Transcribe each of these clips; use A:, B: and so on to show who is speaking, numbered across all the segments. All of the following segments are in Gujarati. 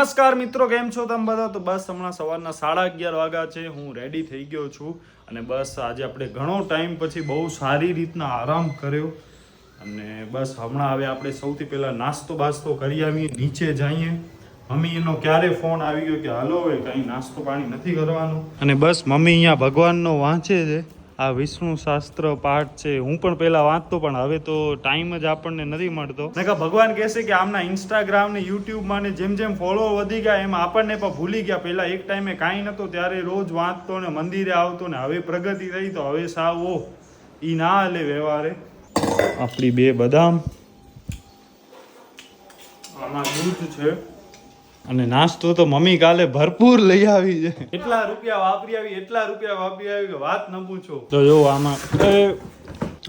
A: નમસ્કાર મિત્રો, કેમ છો તમે બધા? તો બસ હમણાં સવારના 11:30 વાગ્યા છે. હું રેડી થઈ ગયો છું અને બસ આજે આપણે ઘણો ટાઈમ પછી બહુ સારી રીતના આરામ કર્યો અને બસ હમણાં હવે આપણે સૌથી પહેલાં નાસ્તો બાસ્તો કરી આવીએ, નીચે જઈએ. મમ્મી એનો ક્યારે ફોન આવી ગયો કે હાલો હવે કંઈ નાસ્તો પાણી નથી કરવાનું અને બસ મમ્મી અહીંયા ભગવાનનો વાંચે છે. આ વિષ્ણુ શાસ્ત્ર પાઠ છે. હું પણ પહેલા વાંચતો પણ હવે તો ટાઈમ જ આપણને નથી મળતો. ભગવાન કહેશે કે આમના ઇન્સ્ટાગ્રામ ને યુટ્યુબમાં ને જેમ જેમ ફોલો વધી ગયા એમ આપણને પણ ભૂલી ગયા. પહેલા એક ટાઈમે કાંઈ નહોતો ત્યારે રોજ વાંચતો ને મંદિરે આવતો ને હવે પ્રગતિ થઈ તો હવે સાવ ઈ ના હાલે વ્યવહારે. આપણી 2 બદામ, આમાં દૂધ છે અને નાસ્તો તો મમ્મી કાલે ભરપૂર લઈ આવી છે. એટલા રૂપિયા વાપરી આવી કે વાત ન પૂછો. તો જો આમાં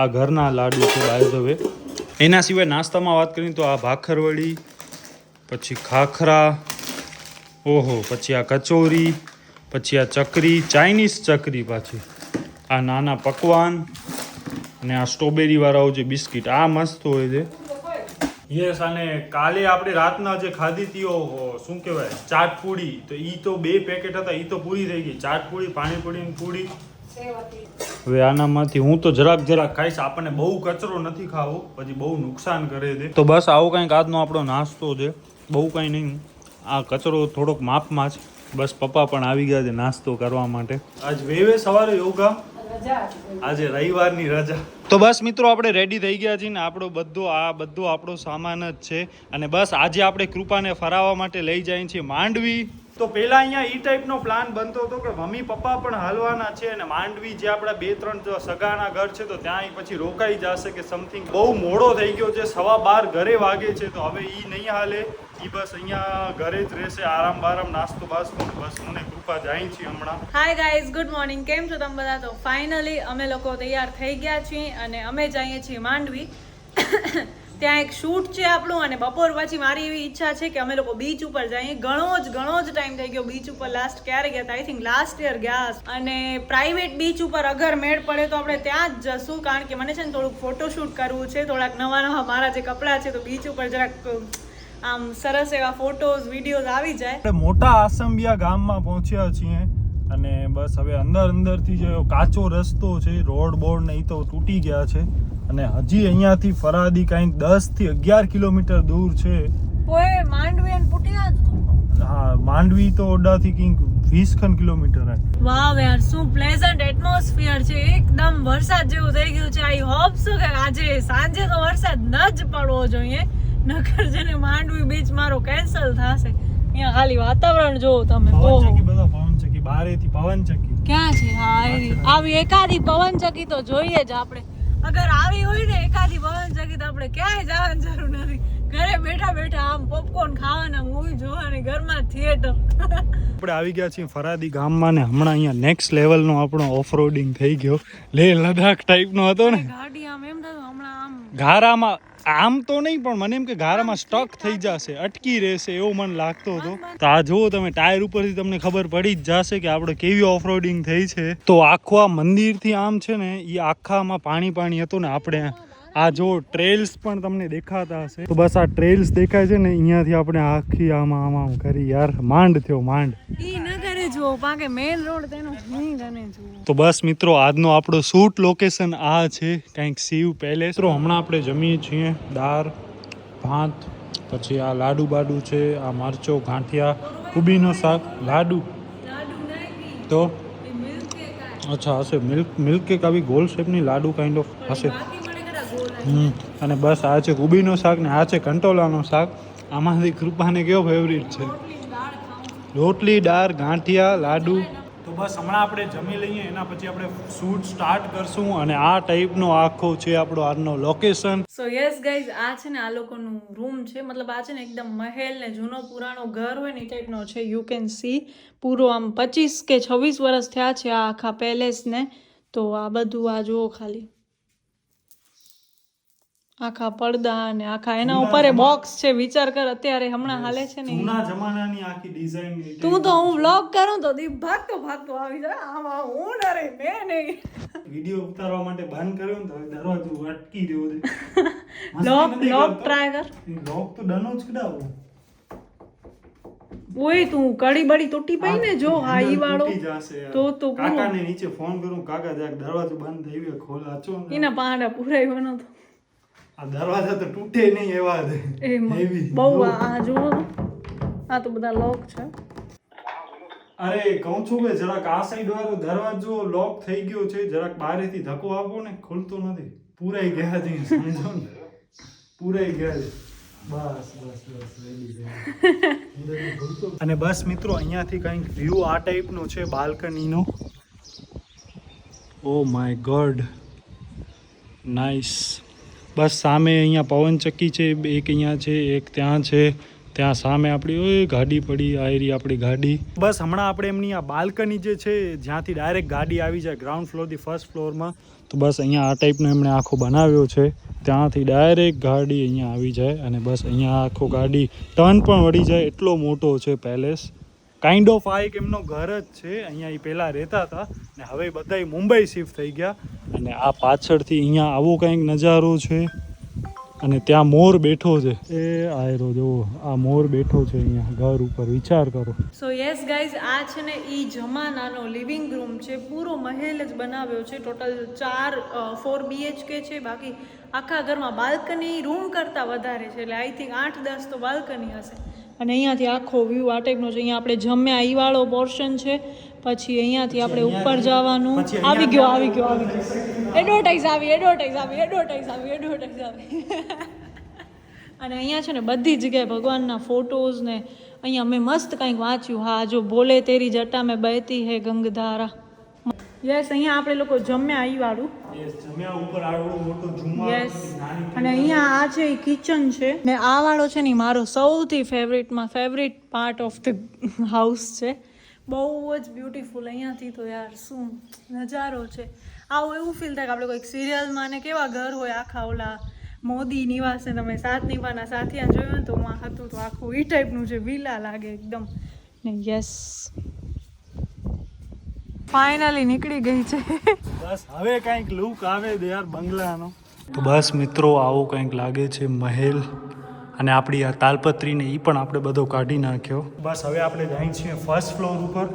A: આ ઘરના લાડુ છે બાય ધ વે. એના સિવાય નાસ્તામાં વાત કરીએ તો આ ભાખરવડી, પછી ખાખરા, ઓહો, પછી આ કચોરી, પછી આ ચકરી, ચાઇનીઝ ચકરી, પાછી આ નાના પકવાન અને આ સ્ટ્રોબેરી વાળા જે બિસ્કિટ આ મસ્ત હોય છે. યસ, અને કાલે આપણે રાતના જે ખાધી હતી શું કહેવાય ચાટપુડી, તો ઈ તો 2 પેકેટ હતા, ઈ તો પૂરી થઈ ગઈ. ચાટપુડી, પાણીપુરી ની પૂરી. હવે આનામાંથી હું તો જરાક ખાઈશ. આપણને બહુ કચરો નથી ખાવો, પછી બહુ નુકસાન કરે છે. તો બસ આવો કંઈક આજનો આપણો નાસ્તો છે. બહુ કંઈ નહીં, આ કચરો થોડોક માપમાં જ. બસ પપ્પા પણ આવી ગયા છે નાસ્તો કરવા માટે. આજ વેવે સવારે યોગા, આજે રવિવારની રજા. તો બસ મિત્રો આપણે રેડી થઈ ગયા છીએ ને આપણો બધો આપણો સામાન જ છે અને બસ આજે આપણે કૃપાને ફરાવવા માટે લઈ જઈએ છીએ માંડવી. તો પહેલા અહીંયા ઈ ટાઈપનો પ્લાન બનતો હતો કે મમ્મી પપ્પા પણ હાલવાના છે અને માંડવી જે આપણા 2-3 સગાના ઘર છે તો ત્યાં પછી રોકાઈ જશે કે સમથિંગ. બહુ મોડો થઈ ગયો છે, 12:15 ઘરે વાગે છે તો હવે ઈ નહીં હાલે. ઈ બસ અહીંયા ઘરે જ રહેશે, આરામ બારામ, નાસ્તો બાસ્તો. બસ મને કૃપા જાય છે હમણાં.
B: Hi guys, good morning. કેમ છો તમે બધા? તો ફાઇનલી અમે લોકો તૈયાર થઈ ગયા છીએ અને અમે જઈએ છીએ માંડવી. ત્યાં એક શૂટ છે આપણું અને બપોર પછી મારી એવી ઈચ્છા છે કે અમે લોકો બીચ ઉપર જઈએ. ઘણો જ ટાઈમ થઈ ગયો બીચ ઉપર. લાસ્ટ ક્યારે ગયા હતા? આઈ થિંક લાસ્ટ યર ગયા. અને પ્રાઇવેટ બીચ ઉપર અગર મેળ પડે તો આપણે ત્યાં જ જશું, કારણ કે મને છે ને થોડુંક ફોટોશૂટ કરવું છે. થોડાક નવા મારા જે કપડાં છે તો બીચ ઉપર જરાક આમ સરસ એવા ફોટોઝ વિડીયોઝ આવી જાય.
A: આપણે મોટા આસંબિયા ગામમાં પહોંચ્યા છીએ અને બસ હવે અંદરથી જે કાચો રસ્તો છે, રોડ બોર્ડ ને એ તો તૂટી ગયા છે અને હજી અહીંયાથી ફરાદી કંઈક 10 થી 11 કિલોમીટર દૂર છે.
B: ઓય માંડવી અને પુટિયા જ.
A: હા, માંડવી તો ઓડાથી કંઈક 20 કિલોમીટર હે.
B: વાવ યાર, શું પ્લેઝન્ટ એટમોસ્ફિયર છે. એકદમ વરસાદ જેવું થઈ ગયું છે. આઈ હોપ સો કે આજે સાંજે તો વરસાદ ન જ પડવો જોઈએ, નકર જેને માંડવી બીચ મારો કેન્સલ થશે. અહીંયા ખાલી વાતાવરણ જોવો તમે તો
A: બધા પવનચક્કી બારેથી પવનચક્કી
B: ક્યાં છે? હા, આવી એકાદી પવનચક્કી તો જોઈએ જ આપણે. અગર આવી હોય ને એકાદી પવનચક્કી તો આપણે ક્યાંય જવાની જરૂર નથી. ઘરે બેઠા આમ પોપકોર્ન ખાવાના, મૂવી જોવાની, ઘરમાં થિયેટર.
A: આપણે આવી ગયા છીએ ફરાદી ગામમાં ને હમણાં અહીંયા નેક્સ્ટ લેવલનો આપણો ઓફરોડિંગ થઈ ગયો. લેહ લદ્દાખ ટાઈપનો હતો ને.
B: ગાડી આમ એમ થતું હમણાં આમ
A: ગારામાં આમ તો નહીં પણ મને એમ કે ગારામાં સ્ટક થઈ જશે, અટકી રહેશે એવું મને લાગતો હતો. તો આ જુઓ તમે, ટાયર ઉપરથી તમને ખબર પડી જ જશે કે આપણે કેવી ઓફરોડિંગ થઈ છે. તો આખું આ મંદિરથી આમ છે ને એ આખામાં પાણી હતું ને. આપણે આ જો ટ્રેલ્સ પણ તમને દેખાતા હશે. તો બસ આ ટ્રેલ્સ દેખાય છે ને, અહીંયાથી આપણે આખી આમ કરી. યાર માંડ થયો માંડ.
B: ઈ નગરે જો પાકે મેઇન રોડ તેનો નહીં ગને જો.
A: તો બસ મિત્રો આજનો આપણો શૂટ લોકેશન આ છે, કંઈક શિવ પેલેસ. તો હમણાં આપણે જમીએ છીએ દાળ ભાત, પછી આ લાડુ બાડુ છે, આ મરચો ગાંઠિયા, કુબીનો શાક, લાડુ તો અચ્છા હશે મિલ્ક કેક, આવી ગોલ શેપની લાડુ કાઇન્ડ ઓફ હશે. અને બસ આ છે કુબીનો શાક ને આ છે કંટોલાનો શાક. આમાંથી કૃપાને કયો ફેવરિટ છે? રોટલી, દાળ, ગાંઠિયા, લાડુ. તો બસ હમણાં આપણે જમી લઈએ, એના પછી આપણે શૂટ સ્ટાર્ટ કરશું અને આ ટાઈપનો આખો છે આપણો આજનો લોકેશન.
B: સો યસ ગાઈઝ, આ છે ને આ લોકોનું રૂમ છે. મતલબ આ છે ને એકદમ મહેલ ને જૂનો પુરાણો ઘર હોય ને એ ટાઈપનો છે. યુ કેન સી પૂરો આમ 25 કે 26 વર્ષ થયા છે આ આખા પેલેસ ને. તો આ બધું આ જુઓ ખાલી, આખા પડદા ને આખા એના ઉપર બોક્સ છે. વિચાર કર, અત્યારે હમણાં હાલે છે ને
A: જૂના જમાનાની આખી ડિઝાઇન.
B: હું વ્લોગ કરું તો દીપ ભાગતો આવી જાય. આમાં હું ડરે, મેં નહીં.
A: વિડિયો ઉતારવા માટે બંધ કર્યો ને તો દરવાજો અટકી રહ્યો છે.
B: લોક ટ્રાય કર.
A: લોક તો ડનો જ કડાવો.
B: ઓય તું કડી બડી તૂટી પઈ ને જો હા ઈ વાળો
A: તૂટી જશે યાર.
B: તો
A: કાકાને નીચે ફોન કરું, કાકા જરાક દરવાજો બંધ થઈ ગયો, ખોલ આચો ને.
B: એના પાંડા પુરાવ્યો નતો
A: આ દરવાજા તો તૂટે નહીં એવા છે. Heavy.
B: બહુ આ જો આ તો બધા લોક છે.
A: અરે કહું છું કે જરાક આ સાઈડ વાળો દરવાજો લોક થઈ ગયો છે, જરાક બહારેથી ધક્કો આપો ને, ખુલતો નથી. પૂરાઈ ગયા છે, સમજો ને, પૂરાઈ ગયા છે. બસ ready. અને બસ મિત્રો અહીંયાથી કંઈક વ્યૂ આ ટાઈપનો છે બાલ્કનીનો. Oh my god, nice. બસ સામે અહીંયા પવનચક્કી છે, એક અહીંયા છે, એક ત્યાં છે, ત્યાં સામે આપણી ઓય ગાડી પડી, આયરી આપણી ગાડી. બસ હમણાં આપણે એમની આ બાલ્કની જે છે જ્યાંથી ડાયરેક્ટ ગાડી આવી જાય ગ્રાઉન્ડ ફ્લોરથી ફર્સ્ટ ફ્લોરમાં, તો બસ અહીંયા આ ટાઈપનો એમણે આખો બનાવ્યો છે. ત્યાંથી ડાયરેક્ટ ગાડી અહીંયા આવી જાય અને બસ અહીંયા આખો ગાડી ટર્ન પણ વળી જાય, એટલો મોટો છે પેલેસ. કાઇન્ડ ઓફ આ એક એમનો ઘર જ છે. અહીંયા એ પહેલાં રહેતા હતા ને હવે બધા મુંબઈ શિફ્ટ થઈ ગયા. અને આ પાછળથી અહીંયા આવો કંઈક નજારો છે અને ત્યાં મોર બેઠો છે. એ આયરો જો આ મોર બેઠો છે અહીંયા ઘર ઉપર, વિચાર કરો.
B: સો યસ ગાઈઝ, આ છે ને ઈ જમાનાનો લિવિંગ રૂમ છે, પૂરો મહેલ જ બનાવ્યો છે. ટોટલ 4 BHK છે, બાકી આખા ઘરમાં બાલ્કની રૂમ કરતાં વધારે છે, એટલે આઈ થિંક 8-10 તો બાલ્કની હશે. અને અહીંયાથી આખો વ્યૂ આ ટાઈપનો છે. અહીંયા આપણે જમ્યા ઈ વાળો પોર્શન છે, પછી અહીંયાથી આપણે ઉપર જવાનું. આવી ગયો એડવર્ટાઇઝ આવી. અને અહીંયા છે ને બધી જગ્યાએ ભગવાનના ફોટોઝ ને અહીંયા મેં મસ્ત કંઈક વાંચ્યું. હા જો, બોલે તેરી જટા મેં બહેતી હે ગંગધારા. યસ, અહીંયા આપણે લોકો જમ્યા ઈ વાળું.
A: જમ્યા ઉપર આડો મોટો ઝુમ્મર.
B: યસ, અને અહીંયા આ છે એ કિચન છે ને આ વાળો છે ને મારો સૌથી favourite part of the house છે. બહુ જ બ્યુટીફુલ. અહીંયાથી તો યાર શું નજારો છે. આવું એવું ફીલ થાય કે આપણે કોઈક સિરિયલમાં ને કેવા ઘર હોય આખા, ઓલા મોદી નિવાસે તમે સાત નિભાના સાથિયા જોયું ને તો માં હતું, તો આખું એ ટાઈપનું છે, વિલા લાગે એકદમ. ને યસ, ફાઇનલી નીકળી ગઈ છે.
A: બસ હવે કંઈક લુક આવે દે યાર બંગલાનો. તો બસ મિત્રો આવો કંઈક લાગે છે મહેલ. અને આપણી આ તાલપત્રીને એ પણ આપણે બધો કાઢી નાખ્યો. બસ હવે આપણે જઈએ છીએ ફર્સ્ટ ફ્લોર ઉપર.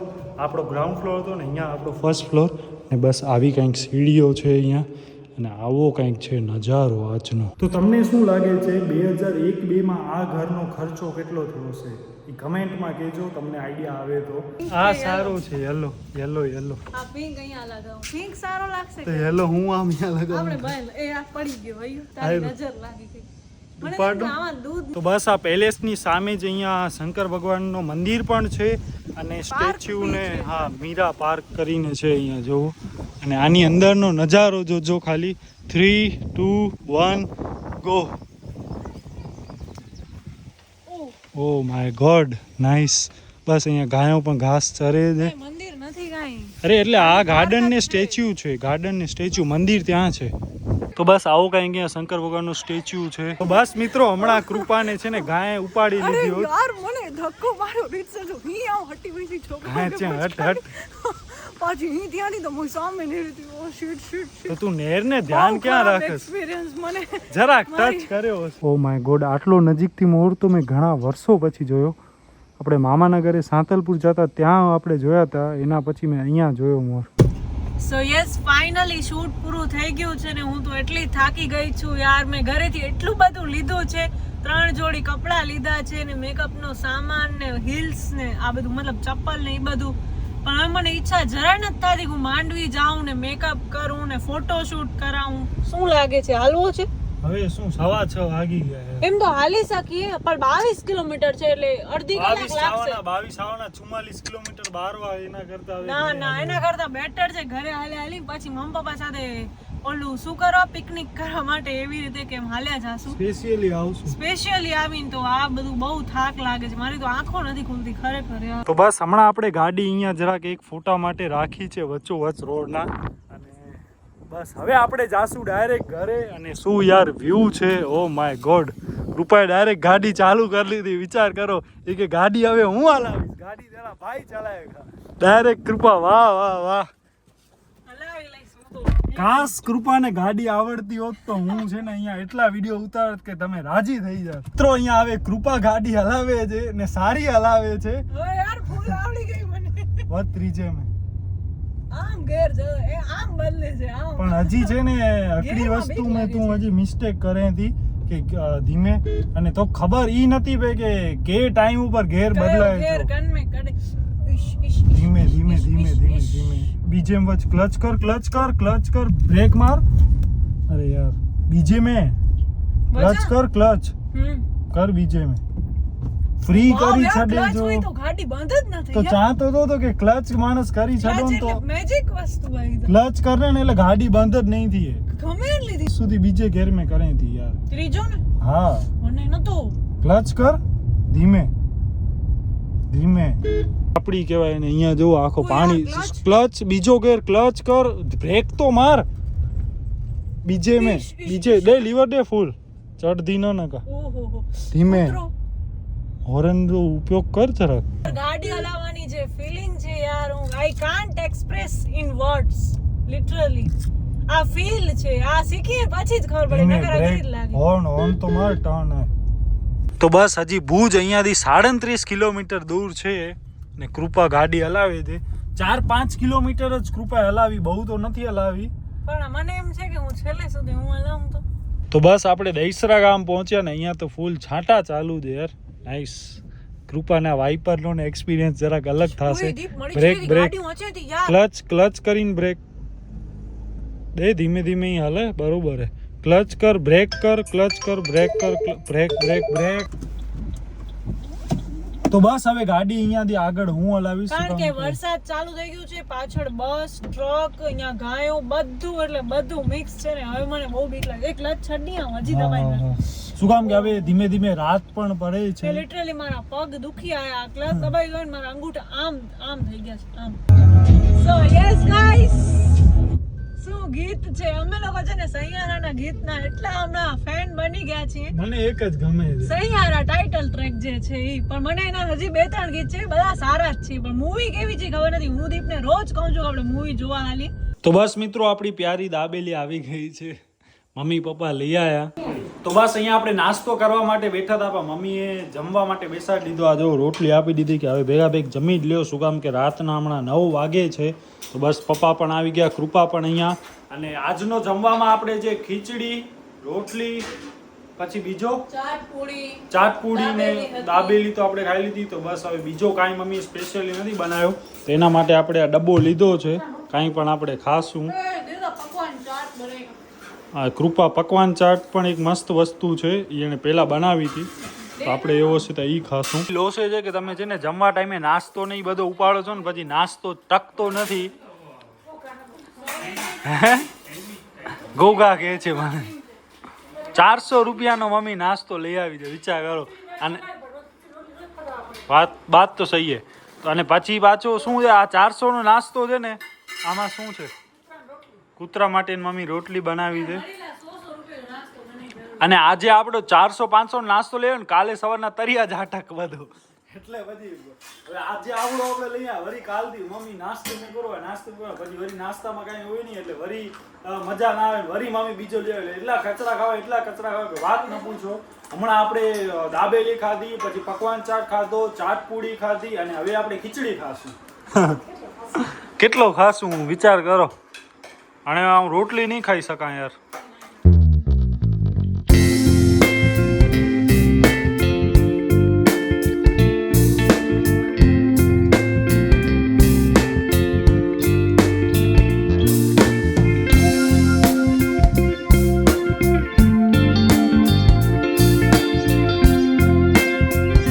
A: આપણો ગ્રાઉન્ડ ફ્લોર હતો ને, અહીંયા આપણો ફર્સ્ટ ફ્લોર. ને બસ આવી કંઈક સીડીઓ છે અહીંયા અને આવો કંઈક છે નજારો આજનો. તો તમને શું લાગે છે 2001-2માં આ ઘરનો ખર્ચો કેટલો થયો છે એ કમેન્ટમાં કહેજો, તમને આઈડિયા આવે તો. આ સારો છે, યલો.
B: આ પિંક અહીંયા લગાવું. પિંક સારો લાગશે
A: તો યલો હું આમ અહીંયા લગાવું.
B: આપણે ભાઈ એ આ પડી ગયો ભાઈ, તારી નજર લાગી ગઈ.
A: તો બસ આ પેલેસની સામે જ અહીંયા શંકર ભગવાનનું મંદિર પણ છે અને સ્ટેચ્યુ ને હા મીરા પાર્ક કરીને છે અહીંયા જોવો. અને આની અંદરનો નજારો જોજો ખાલી. 3, 2, 1 go. Oh my god, nice. બસ અહીંયા ગાયો પણ ઘાસ ચરે છે.
B: મંદિર નથી કાંઈ.
A: અરે એટલે આ ગાર્ડન ને સ્ટેચ્યુ છે, ગાર્ડન ને સ્ટેચ્યુ, મંદિર ત્યાં છે. તો બસ આવો કઈ અહીંયા શંકર ભગવાનનો સ્ટેચ્યુ છે. તો બસ મિત્રો હમણાં કૃપાને છે ને ગાય ઉપાડી લીધી હોત.
B: યાર મને ધક્કો માર્યો રીતસર જો હી આવ હટી વઈ છોકરા.
A: ગાય ત્યાં હટ
B: પાછી હી ત્યાંની તો હું સામે નહીં રહેતી. ઓ શિટ.
A: તો તું નેર ને ધ્યાન ક્યાં રાખે?
B: એક્સપિરિયન્સ મને
A: જરાક ટચ કર્યો. ઓ માય ગોડ, આટલો નજીકથી મોર તો મેં ઘણા વર્ષો પછી જોયો. આપણે મામાના ઘરે સાંતલપુર જતા ત્યાં આપણે જોયા હતા, એના પછી મેં અહીંયા જોયો મોર. સો
B: યસ, ફાઇનલી શૂટ પૂરું થઈ ગયું છે ને હું તો એટલી થાકી ગઈ છું યાર. મેં ઘરેથી એટલું બધું લીધું છે, 3 જોડી કપડાં લીધા છે ને મેકઅપનો સામાન ને હિલ્સ ને આ બધું, મતલબ ચપ્પલ ને એ બધું. પણ હવે મને ઈચ્છા જરાય નથી થતી હું માંડવી જાઉં ને મેકઅપ કરું ને ફોટોશૂટ કરાવું. શું લાગે છે, હાલવું છે?
A: હવે શું 6:15 વાગી ગયા.
B: એમ તો હાલી શકીએ પણ 22 કિલોમીટર છે એટલે અડધી કલાક લાગશે.
A: 22 કિલોમીટર 12 એના કરતા
B: ના એના કરતા બેટર છે ઘરે હાલી પછી મમ્મી પપ્પા સાથે ઓલું શું કરવા, પિકનિક કરવા માટે એવી રીતે કેમ હાલ્યા જાશું. સ્પેશિયલી આવીને તો આ બધું બહુ થાક લાગે છે. મારી તો આંખો નથી ખુલતી ખરેખર યાર.
A: તો બસ હમણાં આપણે ગાડી અહીંયા જરાક એક ફોટા માટે રાખી છે વચ્ચોવચ્ચ રોડના. બસ હવે આપણે જાશું ડાયરેક્ટ ઘરે. અને શું યાર વ્યૂ છે, ઓ માય ગોડ. રૂપાએ ડાયરેક્ટ ગાડી ચાલુ કરી લીધી. વિચાર કરો એ કે ગાડી હવે હું હલાવીશ, ગાડી તેના ભાઈ ચલાવેગા. ડાયરેક્ટ કૃપા, વાહ.
B: હલાવી લઈશ હું તો.
A: ખાસ કૃપાને ગાડી આવડતી હોત તો હું છે ને અહીંયા એટલા વિડીયો ઉતારત કે તમે રાજી થઈ જાત. મિત્રો અહીંયા આવે કૃપા ગાડી હલાવે છે ને સારી હલાવે છે.
B: ઓય યાર ફૂલ આવડી ગઈ મને.
A: વાત ત્રીજે મેં
B: આમ ઘેર જ એ આમ બદલે છે આમ.
A: પણ હજી છે ને આટલી વસ્તુ મેં તું હજી મિસ્ટેક કરે હતી કે ધીમે અને તો ખબર ઈ નથી પે કે ટાઈમ ઉપર ઘેર બદલાય
B: ઘેર
A: છે.
B: કન મે કડે
A: ધીમે ધીમે ધીમે ધીમે ધીમે બીજે વચ ક્લચ કર બ્રેક માર. અરે યાર બીજે મેં ક્લચ ક્લચ કર બીજે મેં ફ્રી કરી છડે જો
B: તો ગાડી બંધ જ ન થઈ.
A: તો ચાહતો તો કે ક્લચ માણસ કરી છડો ને તો
B: મેજિક વસ્તુ આવી
A: ક્લચ કરે ને એટલે ગાડી બંધ જ નહીં થઈ.
B: ગમે લીધી
A: સુધી બીજે ગેર મેં કરે હતી યાર.
B: ત્રીજો ને
A: હા
B: મને નતો.
A: ક્લચ કર ધીમે ધીમે આપડી કહેવાય ને અહીંયા જો આખો પાણી ક્લચ બીજો ગેર ક્લચ કર બ્રેક તો માર બીજે મેં બીજે દે લીવર દે ફૂલ ચડ ધીનો ન કા
B: ઓહો
A: ધીમે હોર્ન નો ઉપયોગ કર જરાક.
B: ગાડી હલાવવાની જે ફીલિંગ છે યાર હું I can't express in words literally. આ ફીલ છે આ શીખીએ પછી જ ખબર પડે નકર અઘરી જ લાગે.
A: હોર્ન તો માર ટર્ન હે. તો બસ હજી ભુજ અહીંયાથી 37 કિલોમીટર દૂર છે ને કૃપા ગાડી હલાવે છે. 4-5 કિલોમીટર જ કૃપા હલાવી, બહુ તો નથી હલાવી.
B: પણ મને એમ છે કે હું છેલ્લે સુધી હું હલાવું
A: તો બસ આપણે દહીસરા ગામ પહોંચ્યા ને અહીંયા તો ફૂલ છાંટા ચાલુ છે યાર. નાઈસ. કૃપાના વાઇપરનો ને એક્સપિરિયન્સ જરાક અલગ થશે. બ્રેક ક્લચ કરીને બ્રેક દે ધીમે ધીમે હાલે બરોબર હે. ક્લચ કર બ્રેક કર ક્લચ કર બ્રેક કર બ્રેક. તો બસ હવે ગાડી અહીંયાથી આગળ હું હલાવીશ
B: કારણ કે વરસાદ ચાલુ થઈ ગયું છે, પાછળ બસ ટ્રક અહીંયા ગાયો બધું એટલે બધું મિક્સ છે ને હવે મને બહુ બીક લાગે. એક ક્લચ છડી આમ હજી દબાઈને
A: શું કામ કે હવે ધીમે ધીમે રાત પણ પડે છે.
B: લિટરલી મારા પગ દુખી આયા. ક્લચ દબાઈ ગયો ને મારા અંગૂઠા આમ થઈ ગયા છે આમ. સો યસ ગાઈસ શું ગીત છે. અમે લોકો છે ને સૈયારાના ગીતના એટલા હમણાં ફેન બની ગયા છીએ.
A: મને એક જ ગમે છે
B: સૈયારા ટાઇટલ ટ્રેક જે છે ઈ. પણ મને એના હજી 2-3 ગીત છે બધા સારા જ છે પણ મૂવી કેવી છે ખબર નથી. હું દીપને રોજ કહું છું કે આપણે મૂવી જોવા હાલી. તો બસ મિત્રો આપણી પ્યારી દાબેલી આવી ગઈ છે. મમ્મી પપ્પા લઈ આયા. તો બસ અહીંયા આપણે નાસ્તો કરવા માટે બેઠા હતા પણ મમ્મીએ જમવા માટે બેસાડી દીધો. આ જો રોટલી આપી દીધી કે હવે ભેગા ભેગ જમી જ લ્યો. શું કામ કે રાતના હમણાં 9 વાગે છે. તો બસ પપ્પા પણ આવી ગયા, કૃપા પણ અહીંયા. અને આજનો જમવામાં આપણે જે ખીચડી રોટલી પછી બીજો ચાટ પૂરી ને દાબેલી તો આપણે ખાઈ લીધી. તો બસ હવે બીજો કાંઈ મમ્મી સ્પેશિયલી નથી બનાવ્યો. તો એના માટે આપણે આ ડબ્બો લીધો છે. કાંઈ પણ આપણે ખાશું. આ કૃપા પકવાન ચાટ પણ એક મસ્ત વસ્તુ છે. એને પહેલા બનાવી હતી તો આપણે એવો છે તો એ ખાશું. લોસે છે કે તમે છે ને જમવા ટાઈમે નાસ્તો ને એ બધો ઉપાડો છો ને પછી નાસ્તો ટકતો નથી. ગોગા કહે છે મને 400 રૂપિયાનો મમ્મી નાસ્તો લઈ આવી છે. વિચાર કરો. અને વાત તો સહી હે. અને પછી પાછો શું છે આ 400 નો નાસ્તો છે ને આમાં શું છે કૂતરા માટે મમ્મી રોટલી બનાવી છે. અને આજે આપણો 400-500 નાસ્તો લેવો ને કાલે સવારના તરિયા જ આટક બધો એટલે બધી હવે આજે આવડો આપણે લઈ આ વરી કાલથી મમ્મી નાસ્તો ન કરો પછી વરી નાસ્તામાં કાંઈ હોય નહીં એટલે વરી મજા ના આવે. વરી મમ્મી બીજો લે એટલા કચરા ખાવા કે વાત ન પૂછો. હમણાં આપણે દાબેલી ખાધી પછી પકવાન ચાટ ખાધો ચાટ પૂડી ખાધી અને હવે આપણે ખીચડી ખાશું. કેટલો ખાશું વિચાર કરો. અને આમ રોટલી નહીં ખાઈ શકાય યાર.